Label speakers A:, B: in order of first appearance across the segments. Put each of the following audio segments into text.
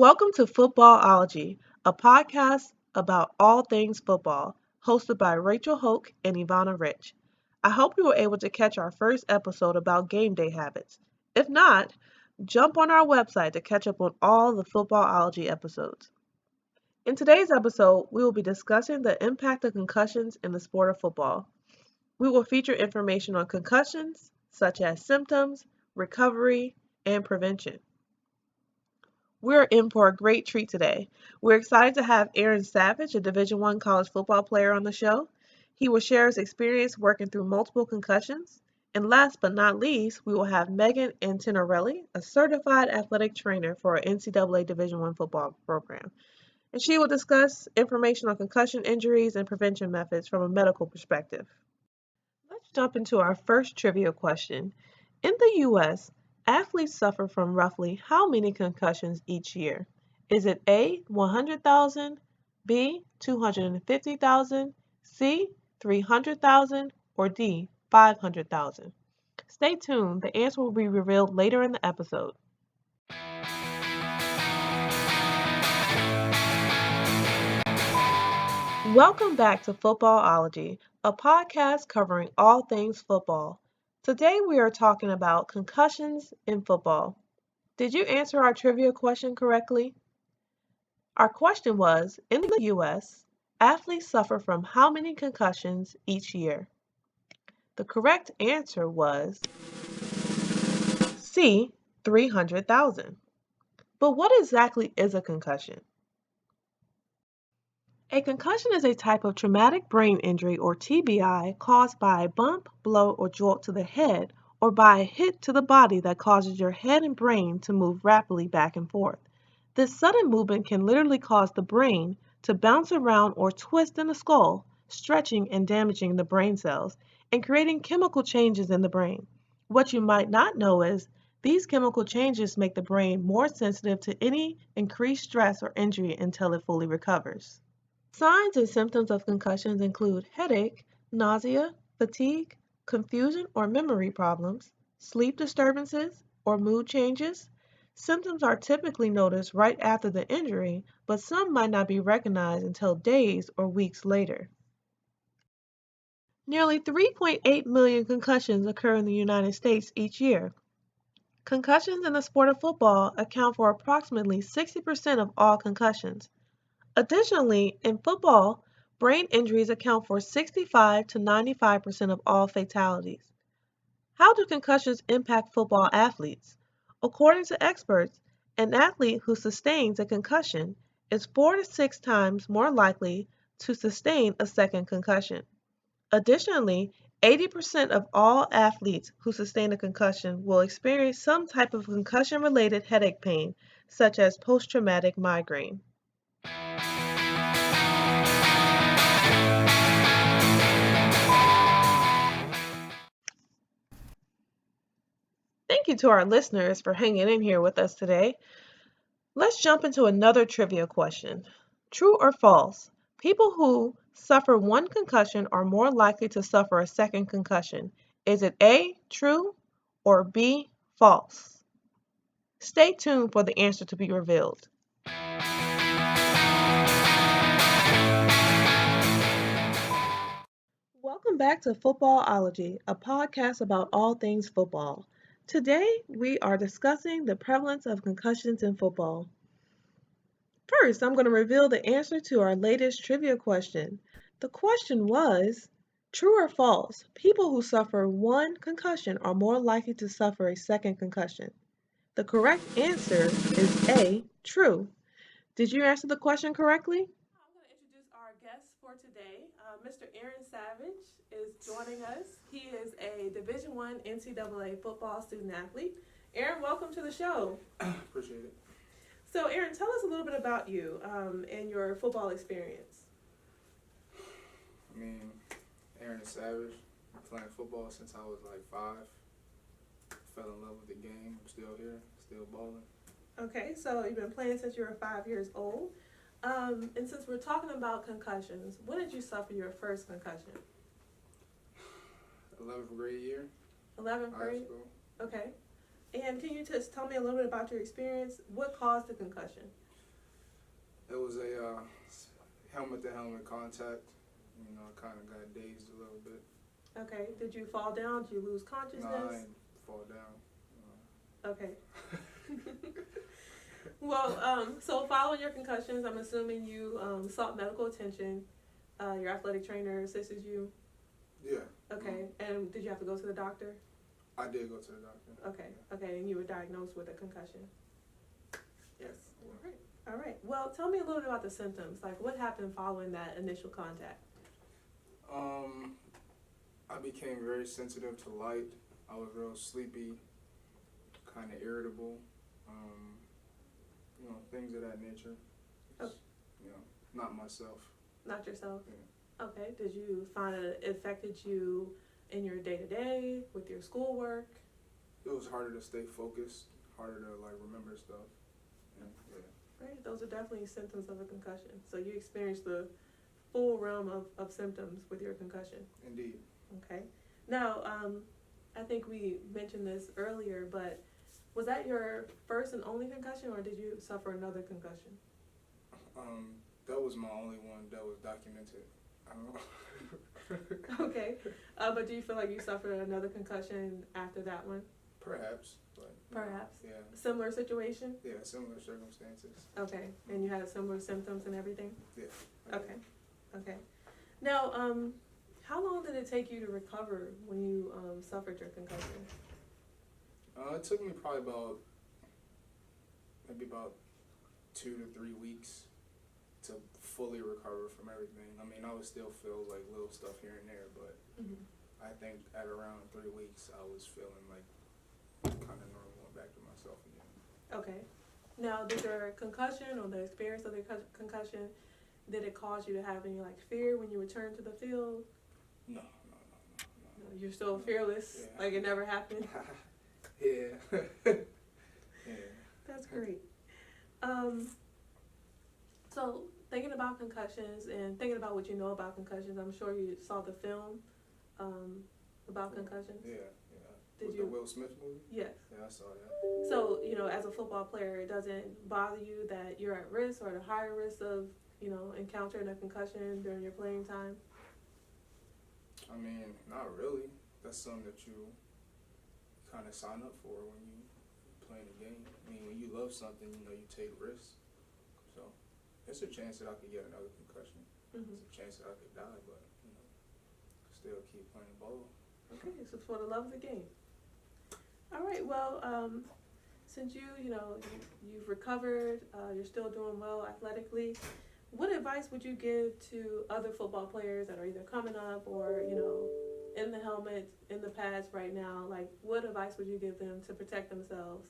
A: Welcome to Footballology, a podcast about all things football, hosted by Rachel Hoke and Ivana Rich. I hope you were able to catch our first episode about game day habits. If not, jump on our website to catch up on all the Footballology episodes. In today's episode, we will be discussing the impact of concussions in the sport of football. We will feature information on concussions, such as symptoms, recovery, and prevention. We're in for a great treat today. We're excited to have Aaron Savage, a Division I college football player, on the show. He will share his experience working through multiple concussions. And last but not least, we will have Megan Antinarelli, a certified athletic trainer for our NCAA Division I football program. And she will discuss information on concussion injuries and prevention methods from a medical perspective. Let's jump into our first trivia question. In the U.S., athletes suffer from roughly how many concussions each year? Is it A, 100,000, B, 250,000, C, 300,000, or D, 500,000? Stay tuned, the answer will be revealed later in the episode. Welcome back to Footballology, a podcast covering all things football. Today we are talking about concussions in football. Did you answer our trivia question correctly? Our question was, in the U.S., athletes suffer from how many concussions each year? The correct answer was C, 300,000. But what exactly is a concussion? A concussion is a type of traumatic brain injury or TBI caused by a bump, blow, or jolt to the head or by a hit to the body that causes your head and brain to move rapidly back and forth. This sudden movement can literally cause the brain to bounce around or twist in the skull, stretching and damaging the brain cells and creating chemical changes in the brain. What you might not know is these chemical changes make the brain more sensitive to any increased stress or injury until it fully recovers. Signs and symptoms of concussions include headache, nausea, fatigue, confusion or memory problems, sleep disturbances, or mood changes. Symptoms are typically noticed right after the injury, but some might not be recognized until days or weeks later. Nearly 3.8 million concussions occur in the United States each year. Concussions in the sport of football account for approximately 60% of all concussions. Additionally, in football, brain injuries account for 65 to 95% of all fatalities. How do concussions impact football athletes? According to experts, an athlete who sustains a concussion is 4 to 6 times more likely to sustain a second concussion. Additionally, 80% of all athletes who sustain a concussion will experience some type of concussion-related headache pain, such as post-traumatic migraine. Thank you to our listeners for hanging in here with us today. Let's jump into another trivia question. True or false? People who suffer one concussion are more likely to suffer a second concussion. Is it A, true, or B, false? Stay tuned for the answer to be revealed. Welcome back to Footballology, a podcast about all things football. Today, we are discussing the prevalence of concussions in football. First, I'm going to reveal the answer to our latest trivia question. The question was, true or false, people who suffer one concussion are more likely to suffer a second concussion. The correct answer is A, true. Did you answer the question correctly? I'm going to introduce our guest for today. Mr. Aaron Savage is joining us. He is a Division I NCAA football student athlete. Aaron, welcome to the show.
B: Appreciate it.
A: So, Aaron, tell us a little bit about you and your football experience.
B: I mean, Aaron is Savage. I'm playing football since I was like 5. Fell in love with the game. I'm still here, still balling.
A: Okay, so you've been playing since you were 5 years old. And since we're talking about concussions, when did you suffer your first concussion?
B: 11th grade year.
A: 11th grade?
B: High school.
A: Okay. And can you just tell me a little bit about your experience? What caused the concussion?
B: It was a helmet-to-helmet contact. You know, I kind of got dazed a little bit.
A: Okay. Did you fall down? Did you lose
B: No,
A: consciousness?
B: I didn't fall down.
A: Okay. Well, so following your concussions, I'm assuming you sought medical attention. Your athletic trainer assisted you.
B: Yeah.
A: Okay. And did you have to go to the doctor?
B: I did go to the doctor.
A: Okay. Okay. And you were diagnosed with a concussion. Yes. All right. All right. Well, tell me a little bit about the symptoms. Like, what happened following that initial contact?
B: I became very sensitive to light. I was real sleepy, kind of irritable. You know, things of that nature. Just, you know, not myself.
A: Not yourself?
B: Yeah.
A: Okay. Did you find it affected you in your day-to-day, with your schoolwork?
B: It was harder to stay focused, harder to like remember stuff. And, yeah.
A: Right. Those are definitely symptoms of a concussion. So you experienced the full realm of symptoms with your concussion.
B: Indeed.
A: Okay. Now, I think we mentioned this earlier, but was that your first and only concussion, or did you suffer another concussion?
B: That was my only one that was documented. I don't know.
A: Okay. But do you feel like you suffered another concussion after that one?
B: Perhaps, but
A: Perhaps.
B: yeah,
A: Similar situation?
B: yeah, similar circumstances.
A: Okay. And you had similar symptoms and everything?
B: Yeah.
A: Okay. Okay. Now, how long did it take you to recover when you suffered your concussion?
B: It took me probably maybe about 2 to 3 weeks to fully recover from everything. I mean, I would still feel like little stuff here and there, but I think at around 3 weeks, I was feeling like kind of normal, and back to myself again.
A: Okay. Now, did your concussion or the experience of the concussion, did it cause you to have any like fear when you returned to the field?
B: No.
A: You're still fearless,
B: Yeah.
A: like it never happened?
B: Yeah. Yeah.
A: That's great. So thinking about concussions and thinking about what you know about concussions, I'm sure you saw the film about concussions.
B: Yeah.
A: Did
B: With
A: you?
B: the Will Smith movie?
A: Yes.
B: Yeah, I saw that.
A: So, you know, as a football player, it doesn't bother you that you're at risk or at a higher risk of, you know, encountering a concussion during your playing time?
B: I mean, not really. That's something that you kind of sign up for when you playing a game. I mean, when you love something, you know, you take risks. So, it's a chance that I could get another concussion. It's a chance that I could die, but, you know, still keep playing ball.
A: Okay, so it's for the love of the game. All right, well, since you've recovered, you're still doing well athletically, what advice would you give to other football players that are either coming up or, you know, in the helmet, in the pads right now? Like, what advice would you give them to protect themselves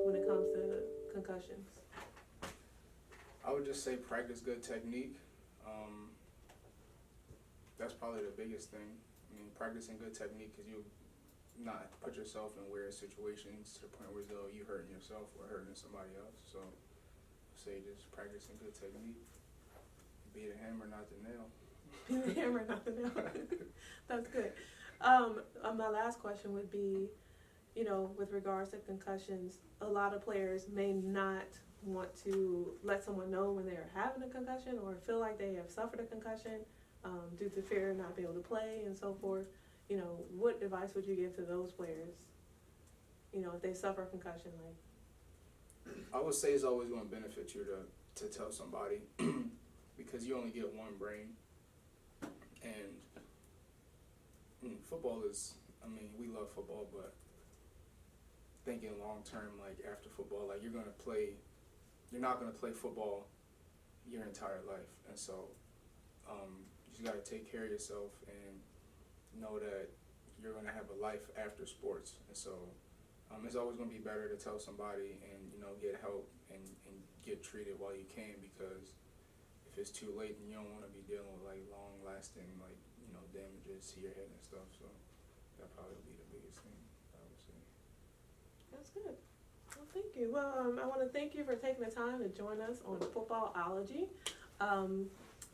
A: when it comes to concussions?
B: I would just say practice good technique. That's probably the biggest thing. I mean, practicing good technique because you not put yourself in weird situations to the point where though you hurting yourself or hurting somebody else. So, say just practicing good technique. Be the hammer, not the nail.
A: Be the hammer, not the nail. That's good. My last question would be, you know, with regards to concussions, a lot of players may not want to let someone know when they're having a concussion or feel like they have suffered a concussion due to fear of not being able to play and so forth. You know, what advice would you give to those players, you know, if they suffer a concussion? Like,
B: I would say it's always going to benefit you to tell somebody because you only get one brain. And football is, I mean, we love football, but thinking long term, like after football, like you're not going to play football your entire life. And so you just got to take care of yourself and know that you're going to have a life after sports. And so it's always going to be better to tell somebody and, you know, get help and get treated while you can, because if it's too late, then you don't want to be dealing with like long lasting, like, you know, damages to your head and stuff. So that probably would be the biggest thing I would say.
A: that's good. Well, thank you. Well, I want to thank you for taking the time to join us on Footballology.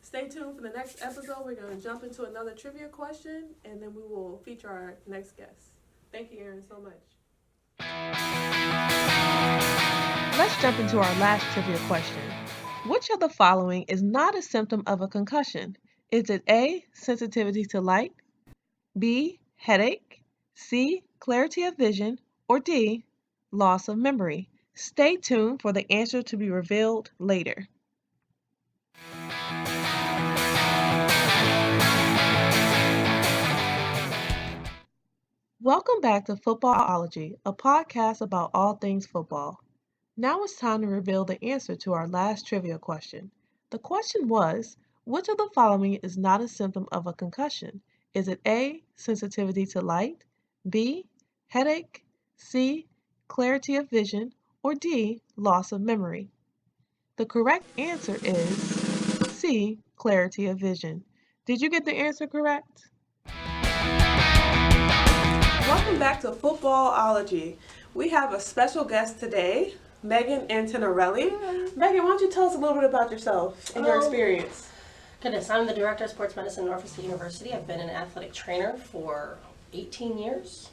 A: Stay tuned for the next episode. We're going to jump into another trivia question, and then we will feature our next guest. Thank you, Aaron, so much. Let's jump into our last trivia question. Which of the following is not a symptom of a concussion? Is it A, sensitivity to light, B, headache, C, clarity of vision, or D, loss of memory? Stay tuned for the answer to be revealed later. Welcome back to Footballology, a podcast about all things football. Now it's time to reveal the answer to our last trivia question. The question was, which of the following is not a symptom of a concussion? Is it A, sensitivity to light, B, headache, C, clarity of vision, or D, loss of memory? The correct answer is C, clarity of vision. Did you get the answer correct? Welcome back to Footballology. We have a special guest today, Megan Antonarelli. Megan, why don't you tell us a little bit about yourself and your experience?
C: Goodness, I'm the Director of Sports Medicine at Norfolk State University. I've been an athletic trainer for 18 years.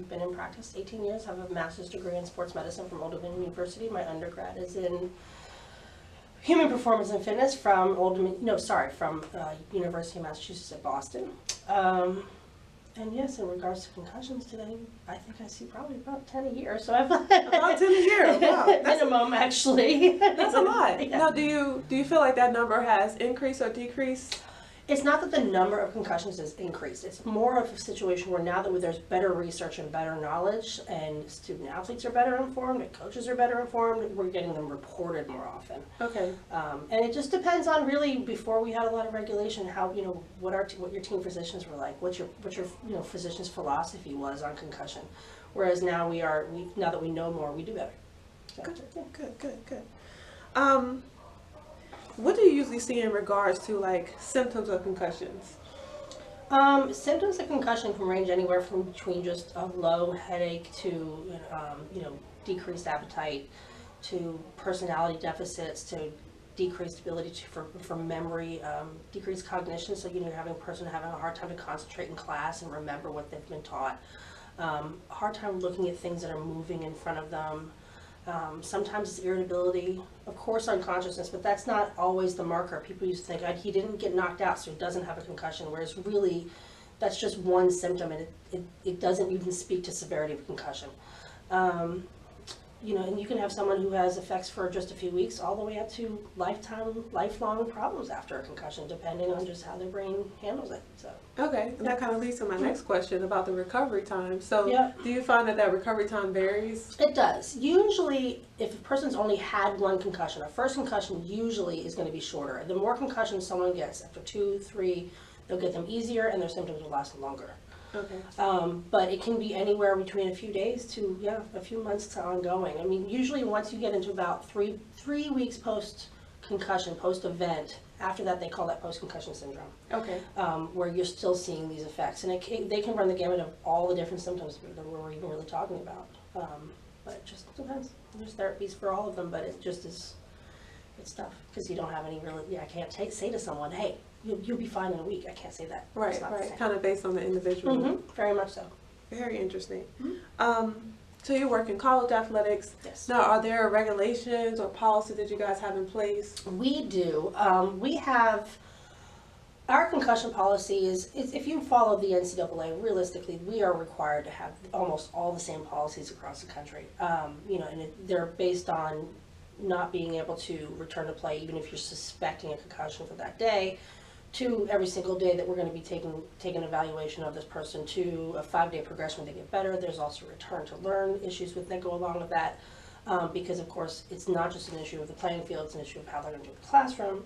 C: Been in practice 18 years. I have a master's degree in sports medicine from Old Dominion University. My undergrad is in human performance and fitness from University of Massachusetts at Boston. And yes, in regards to concussions today, I think I see probably about 10 a year. So I've
A: about 10 a year. Wow,
C: minimum actually.
A: That's a lot.
C: Yeah.
A: Now, do you feel like that number has increased or decreased?
C: It's not that the number of concussions has increased. It's more of a situation where now that there's better research and better knowledge, and student athletes are better informed, and coaches are better informed, we're getting them reported more often.
A: Okay.
C: And it just depends on really, before we had a lot of regulation, how what your team physicians were like, what your physician's philosophy was on concussion. Whereas now now that we know more, we do better. So,
A: Good. What do you usually see in regards to like symptoms of concussions?
C: Symptoms of concussion can range anywhere from between just a low headache to decreased appetite, to personality deficits, to decreased ability for memory, decreased cognition. So you're having a person having a hard time to concentrate in class and remember what they've been taught. Hard time looking at things that are moving in front of them. Sometimes it's irritability, of course unconsciousness, but that's not always the marker. People used to think, he didn't get knocked out, so he doesn't have a concussion, whereas really that's just one symptom, and it doesn't even speak to severity of concussion. And you can have someone who has effects for just a few weeks all the way up to lifelong problems after a concussion, depending on just how their brain handles it. So.
A: Okay, and that kind of leads to my next question about the recovery time. So
C: Yeah.
A: Do you find that recovery time varies?
C: It does. Usually, if a person's only had one concussion, a first concussion usually is going to be shorter. The more concussions someone gets, after 2, 3, they'll get them easier and their symptoms will last longer.
A: Okay.
C: But it can be anywhere between a few days to a few months to ongoing. I mean, usually once you get into about three weeks post concussion, post event, after that they call that post concussion syndrome.
A: Okay.
C: Where you're still seeing these effects, and they can run the gamut of all the different symptoms that we're even really talking about. But it just depends. There's therapies for all of them, but it just is. It's tough because you don't have any really. I can't say to someone, "Hey, you'll be fine in a week." I can't say that.
A: Right. Kind of based on the individual.
C: Mm-hmm. Very much so.
A: Very interesting.
C: Mm-hmm.
A: So you work in college athletics.
C: Yes.
A: Now, are there regulations or policies that you guys have in place?
C: We do. We have. Our concussion policy is if you follow the NCAA, realistically, we are required to have almost all the same policies across the country. And they're based on not being able to return to play, even if you're suspecting a concussion for that day, to every single day that we're going to be taking evaluation of this person, to a 5-day progression when they get better. There's also return to learn issues that go along with that, because of course it's not just an issue of the playing field, it's an issue of how they're going to do the classroom.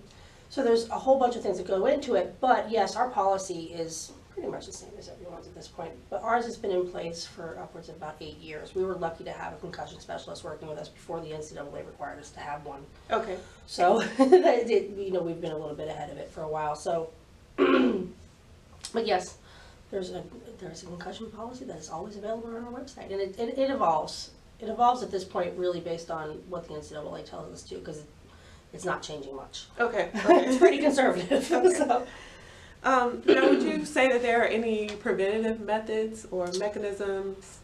C: So there's a whole bunch of things that go into it, but yes, our policy is pretty much the same as everyone's at this point. But ours has been in place for upwards of about 8 years. We were lucky to have a concussion specialist working with us before the NCAA required us to have one.
A: Okay.
C: So, we've been a little bit ahead of it for a while. So, but yes, there's a concussion policy that is always available on our website, and it evolves. It evolves at this point really based on what the NCAA tells us to, because it's not changing much.
A: Okay.
C: It's pretty conservative.
A: Okay.
C: So.
A: Now, would you say that there are any preventative methods or mechanisms?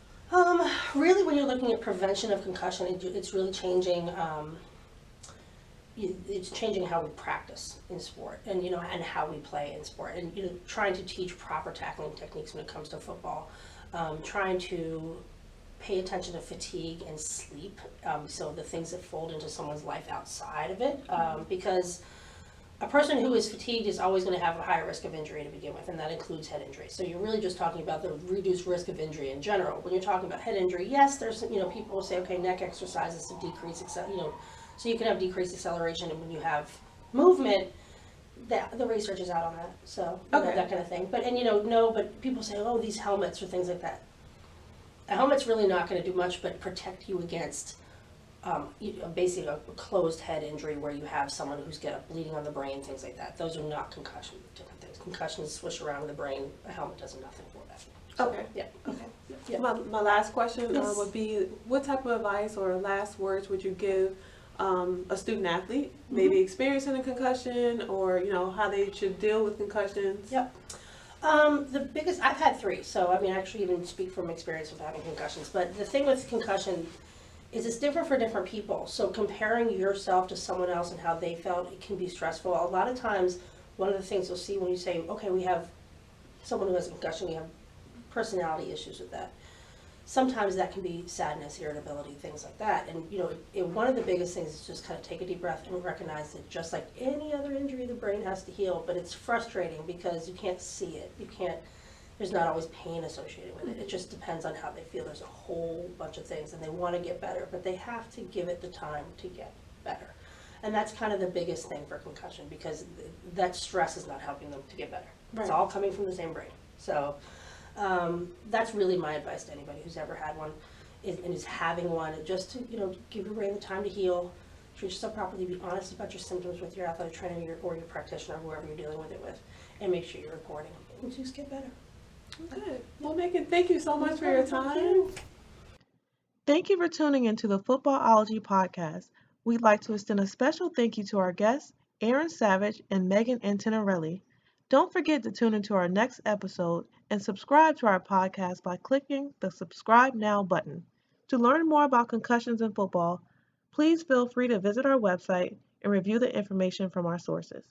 C: Really, when you're looking at prevention of concussion, it's really changing. it's changing how we practice in sport, and and how we play in sport, and trying to teach proper tackling techniques when it comes to football, trying to pay attention to fatigue and sleep, so the things that fold into someone's life outside of it, because a person who is fatigued is always going to have a higher risk of injury to begin with, and that includes head injury. So you're really just talking about the reduced risk of injury in general. When you're talking about head injury, yes, there's people will say, okay, neck exercises to decrease so you can have decreased acceleration, and when you have movement, the research is out on that. So
A: Okay.
C: that kind of thing. But no, but people say, oh, these helmets or things like that. A helmet's really not going to do much but protect you against basically a closed head injury where you have someone who's got bleeding on the brain, things like that. Those are not different things. Concussions swish around in the brain. A helmet does nothing for that. So,
A: Okay.
C: Yeah. Okay. Yeah.
A: My last question
C: Yes.
A: would be, what type of advice or last words would you give a student athlete, maybe experiencing a concussion, or how they should deal with concussions?
C: Yep. The biggest, I've had 3, so I actually even speak from experience of having concussions. But the thing with concussion is it's different for different people. So comparing yourself to someone else and how they felt, it can be stressful. A lot of times, one of the things you'll see when you say, okay, we have someone who has a concussion, we have personality issues with that. Sometimes that can be sadness, irritability, things like that. And one of the biggest things is just kind of take a deep breath and recognize that just like any other injury, the brain has to heal. But it's frustrating because you can't see it. There's not always pain associated with it. It just depends on how they feel. There's a whole bunch of things, and they want to get better, but they have to give it the time to get better. And that's kind of the biggest thing for concussion, because that stress is not helping them to get better. It's all coming from the same brain. So that's really my advice to anybody who's ever had one and is having one, just to give your brain the time to heal, treat yourself properly, be honest about your symptoms with your athletic trainer or your practitioner, whoever you're dealing with it with, and make sure you're reporting, and just get better.
A: Good. Well, Megan, thank you so much for your time. Thank you for tuning into the Footballology podcast. We'd like to extend a special thank you to our guests, Aaron Savage and Megan Antonarelli. Don't forget to tune into our next episode and subscribe to our podcast by clicking the subscribe now button. To learn more about concussions in football, please feel free to visit our website and review the information from our sources.